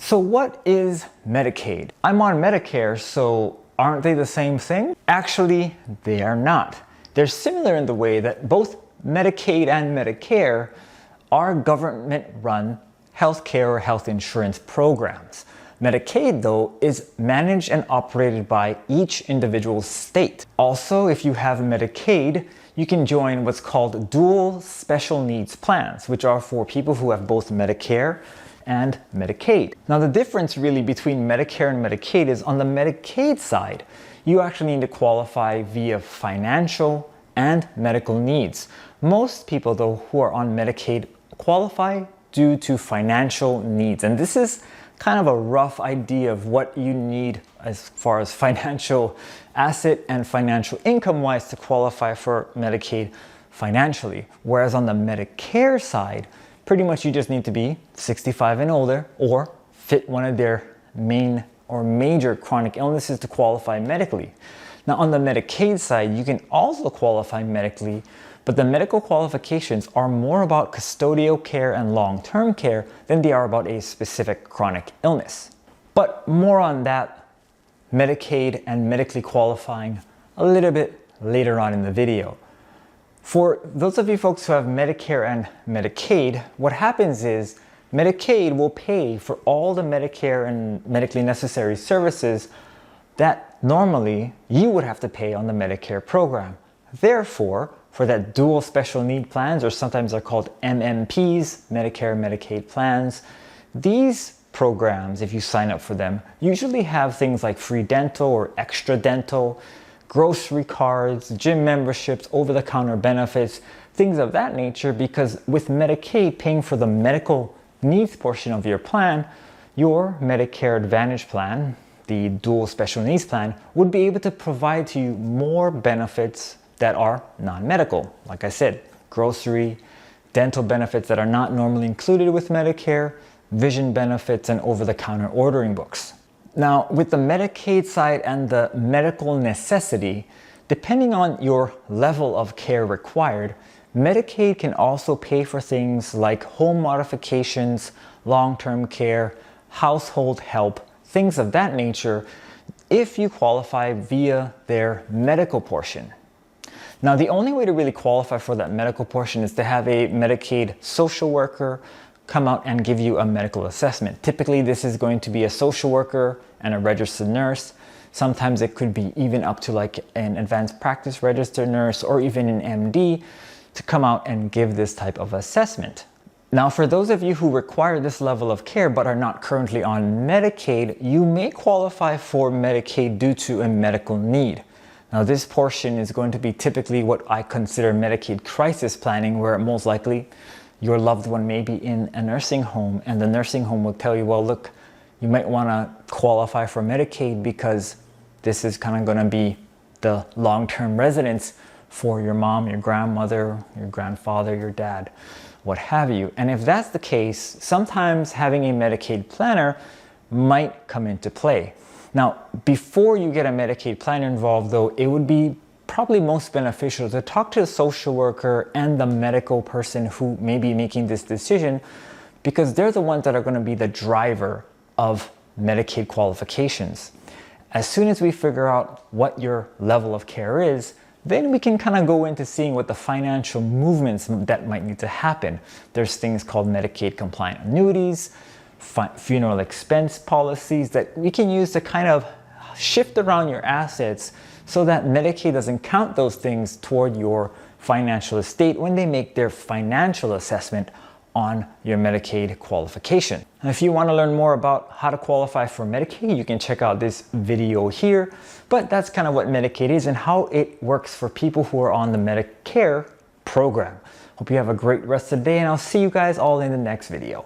So what is Medicaid? I'm on Medicare, so aren't they the same thing? Actually, they are not. They're similar in the way that both Medicaid and Medicare are government-run healthcare or health insurance programs. Medicaid, though, is managed and operated by each individual state. Also, if you have Medicaid, you can join what's called dual special needs plans, which are for people who have both Medicare and Medicaid. Now, the difference really between Medicare and Medicaid is on the Medicaid side, you actually need to qualify via financial and medical needs. Most people, though, who are on Medicaid qualify due to financial needs. And this is kind of a rough idea of what you need as far as financial asset and financial income wise to qualify for Medicaid financially. Whereas on the Medicare side, pretty much you just need to be 65 and older or fit one of their main or major chronic illnesses to qualify medically. Now on the Medicaid side, you can also qualify medically, but the medical qualifications are more about custodial care and long-term care than they are about a specific chronic illness. But more on that Medicaid and medically qualifying a little bit later on in the video. For those of you folks who have Medicare and Medicaid, what happens is Medicaid will pay for all the Medicare and medically necessary services that normally you would have to pay on the Medicare program. Therefore, for that dual special need plans, or sometimes they're called MMPs, Medicare and Medicaid plans, these programs, if you sign up for them, usually have things like free dental or extra dental, grocery cards, gym memberships, over-the-counter benefits, things of that nature, because with Medicaid paying for the medical needs portion of your plan, your Medicare Advantage plan, the dual special needs plan, would be able to provide to you more benefits that are non-medical. Like I said, grocery, dental benefits that are not normally included with Medicare, vision benefits, and over-the-counter ordering books. Now, with the Medicaid side and the medical necessity, depending on your level of care required, Medicaid can also pay for things like home modifications, long-term care, household help, things of that nature, if you qualify via their medical portion. Now, the only way to really qualify for that medical portion is to have a Medicaid social worker come out and give you a medical assessment. Typically, this is going to be a social worker and a registered nurse. Sometimes it could be even up to like an advanced practice registered nurse or even an MD to come out and give this type of assessment. Now, for those of you who require this level of care but are not currently on Medicaid, you may qualify for Medicaid due to a medical need. Now, this portion is going to be typically what I consider Medicaid crisis planning, where most likely your loved one may be in a nursing home and the nursing home will tell you, well, look, you might want to qualify for Medicaid because this is kind of going to be the long-term residence for your mom, your grandmother, your grandfather, your dad, what have you. And if that's the case, sometimes having a Medicaid planner might come into play. Now, before you get a Medicaid planner involved, though, it would be probably most beneficial to talk to a social worker and the medical person who may be making this decision, because they're the ones that are going to be the driver of Medicaid qualifications. As soon as we figure out what your level of care is, then we can kind of go into seeing what the financial movements that might need to happen. There's things called Medicaid compliant annuities, funeral expense policies that we can use to kind of shift around your assets so that Medicaid doesn't count those things toward your financial estate when they make their financial assessment on your Medicaid qualification. Now, if you want to learn more about how to qualify for Medicaid, you can check out this video here, but that's kind of what Medicaid is and how it works for people who are on the Medicare program. Hope you have a great rest of the day, and I'll see you guys all in the next video.